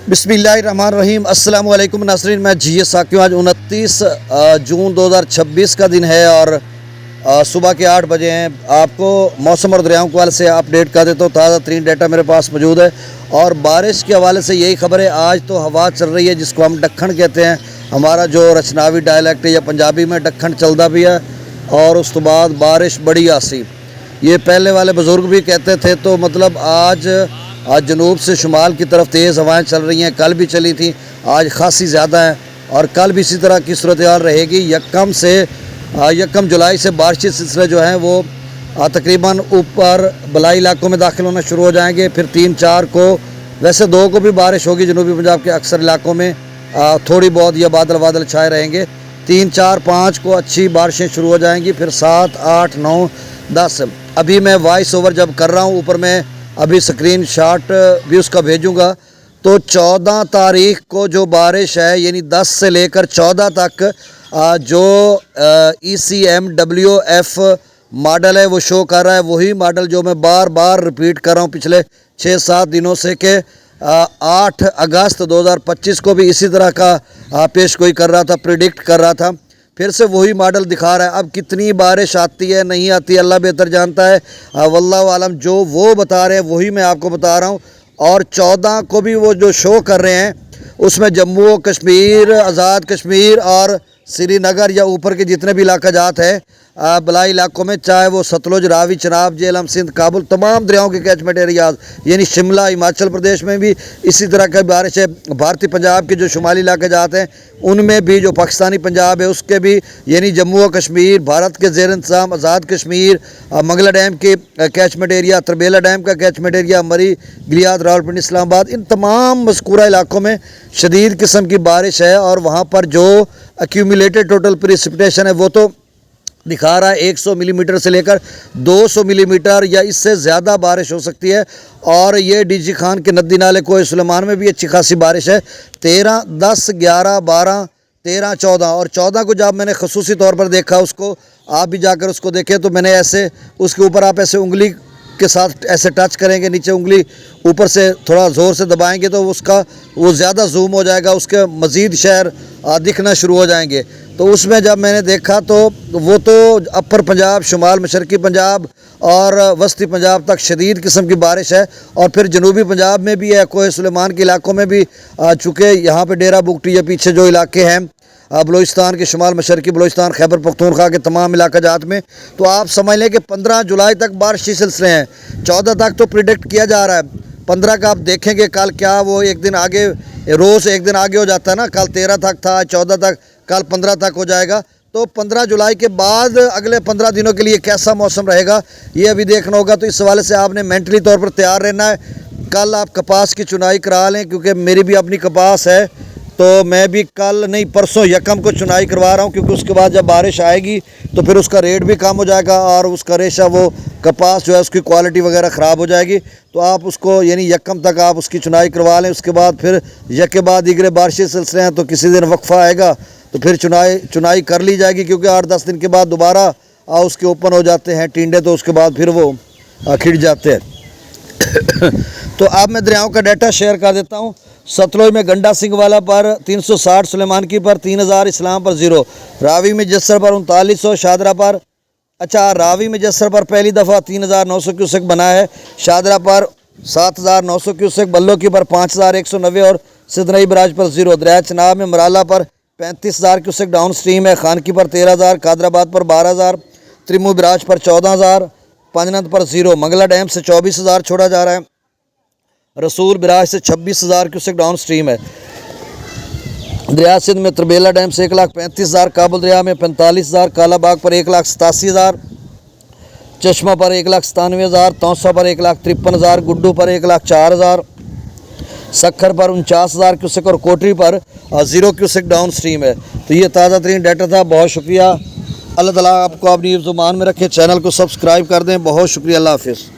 बिस्मिल्लाहिर्रहमानिर्रहीम। अस्सलाम वालेकुम नाज़रीन, मैं जी साकिब। आज 29 जून 2026 का दिन है और सुबह के 8 बजे हैं। आपको मौसम और दरियाओं के हवाले से अपडेट कर देता हूँ। ताज़ा तरीन डाटा मेरे पास मौजूद है और बारिश के हवाले से यही खबर है। आज तो हवा चल रही है जिसको हम दक्खन कहते हैं। हमारा जो रचनावी डायलैक्ट है या पंजाबी में दक्खन चलता भी है और उस तो बाद बारिश बड़ी आसी, ये पहले वाले बुज़ुर्ग भी कहते थे। तो मतलब आज जनूब से शुमाल की तरफ तेज़ हवाएं चल रही हैं। कल भी चली थी, आज खासी ज़्यादा है और कल भी इसी तरह की सूरत हाल रहेगी। यकम जुलाई से बारिशी सिलसिले जो हैं वो तकरीबन ऊपर बलाई इलाकों में दाखिल होना शुरू हो जाएंगे। फिर 3-4 को, वैसे 2 को भी बारिश होगी जनूबी पंजाब के अक्सर इलाकों में, थोड़ी बहुत या बादल छाए रहेंगे। 3, 4, 5 को अच्छी बारिशें शुरू हो जाएंगी। फिर 7, 8, 9, 10। अभी मैं वॉइस ओवर जब कर रहा हूँ, ऊपर मैं अभी स्क्रीन शॉट भी उसका भेजूँगा। तो 14 तारीख को जो बारिश है, यानी 10 से लेकर 14 तक जो ECMWF मॉडल है वो शो कर रहा है। वही मॉडल जो मैं बार बार रिपीट कर रहा हूँ पिछले 6-7 दिनों से कि 8 अगस्त 2025 को भी इसी तरह का पेशगोई कर रहा था, प्रिडिक्ट कर रहा था। फिर से वही मॉडल दिखा रहा है। अब कितनी बारिश आती है नहीं आती है अल्लाह बेहतर जानता है। वल्लाहु आलम, जो वो बता रहे हैं वही मैं आपको बता रहा हूँ। और 14 को भी वो जो शो कर रहे हैं उसमें जम्मू कश्मीर, आज़ाद कश्मीर और श्रीनगर या ऊपर के जितने भी इलाका जात है बलाई इलाकों में, चाहे वो सतलुज, रावी, चनाब, झेलम, सिंध, काबुल, तमाम दरियाओं के कैचमेंट एरियाज, यानी शिमला, हिमाचल प्रदेश में भी इसी तरह की बारिश है। भारतीय पंजाब के जो शुमाली इलाके जाते हैं उनमें भी, जो पाकिस्तानी पंजाब है उसके भी, यानी जम्मू और कश्मीर, भारत के ज़ेर इंतज़ाम आज़ाद कश्मीर, मंगला डैम के कैचमेंट एरिया, तरबेला डैम का कैचमेंट एरिया, मरी, गिलियात, रावलपिंडी, इस्लामाबाद, इन तमाम मज़कूरा इलाकों में शदीद किस्म की बारिश है। और वहाँ पर जो एक्यूमुलेटेड टोटल प्रेसिपिटेशन है वो तो दिखा रहा है 100 मिलीमीटर से लेकर 200 मिलीमीटर या इससे ज़्यादा बारिश हो सकती है। और ये डीजी खान के नदी नाले कोहे सुलेमान में भी अच्छी खासी बारिश है। 13, 10, 11, 12, 13, 14 और 14 को जब मैंने खसूसी तौर पर देखा, उसको आप भी जाकर उसको देखें तो मैंने ऐसे उसके ऊपर आप ऐसे उंगली के साथ ऐसे टच करेंगे, नीचे उंगली ऊपर से थोड़ा ज़ोर से दबाएंगे तो उसका वो ज़्यादा जूम हो जाएगा, उसके मज़ीद शहर दिखना शुरू हो जाएंगे। तो उसमें जब मैंने देखा तो वो तो अपर पंजाब, शुमाल मशरकी पंजाब और वस्ती पंजाब तक शदीद किस्म की बारिश है। और फिर जनूबी पंजाब में भी है, कोहे सुलेमान के इलाकों में भी, चूँकि यहाँ पे डेरा बुगटी या पीछे जो इलाके हैं बलूचिस्तान के, शुमाल मशरकी बलूचिस्तान, खैबर पख्तूनख्वा के तमाम इलाका जात में, तो आप समझ लें कि 15 जुलाई तक बारिशी सिलसिले हैं। 14 तक तो प्रिडिक्ट किया जा रहा है। 15 का आप देखेंगे कल क्या वो एक दिन आगे, रोज़ एक दिन आगे हो जाता है ना। कल 13 तक था, 14 तक, कल 15 तक हो जाएगा। तो 15 जुलाई के बाद अगले 15 दिनों के लिए कैसा मौसम रहेगा ये अभी देखना होगा। तो इस हवाले से आपने मेंटली तौर पर तैयार रहना है। कल आप कपास की चुनाई करा लें, क्योंकि मेरी भी अपनी कपास है। तो मैं भी कल नहीं परसों यकम को चुनाई करवा रहा हूँ, क्योंकि उसके बाद जब बारिश आएगी तो फिर उसका रेट भी कम हो जाएगा और उसका रेशा, वो कपास जो है उसकी क्वालिटी वगैरह ख़राब हो जाएगी। तो आप उसको यानी यकम तक आप उसकी चुनाई करवा लें। उसके बाद फिर के बाद दीगरे बारिशी सिलसिले हैं तो किसी दिन वक्फा आएगा तो फिर चुनाई कर ली जाएगी, क्योंकि 8-10 दिन के बाद दोबारा उसके ओपन हो जाते हैं टिंडे, तो उसके बाद फिर वो खिड़ जाते हैं। तो अब मैं दरियाओं का डाटा शेयर कर देता हूँ। सतलुज में गंडा सिंह वाला पर 360, सुलेमान की पर 3000, इस्लाम पर 0, रावी में जस्सर पर 3900, शादरा पर, अच्छा रावी में जस्सर पर पहली दफ़ा 3900 क्यूसेक बना है, शादरा पर 7900 क्यूसेक, बल्लो की पर 5190 और सिदनई बराज पर 0। दरिया चनाब में मराला पर 35000 क्यूसेक डाउन स्ट्रीम है, खान की पर 13000, कादराबाद पर 12000, त्रिमू बराज पर 14000, पंजनंद पर 0, मंगला डैम से 24000 छोड़ा जा रहा है, रसूल बिराज से 26000 क्यूसेक डाउन स्ट्रीम है। दरिया सिंध में तरबेला डैम से 1,35,000, काबुल दरिया में 45,000, कालाबाग पर 1,87,000, चश्मा पर 1,97,000, तौसा पर 1,53,000, गुड्डू पर 1,04,000, सखर पर 49,000 क्यूसेक और कोटरी पर 0 क्यूसेक डाउन स्ट्रीम है। तो ये ताज़ा तरीन डाटा था। बहुत शुक्रिया। अल्लाह ताला आपको अपनी ज़ुबान में रखे। चैनल को सब्सक्राइब कर दें। बहुत शुक्रिया। अल्लाह हाफिज़।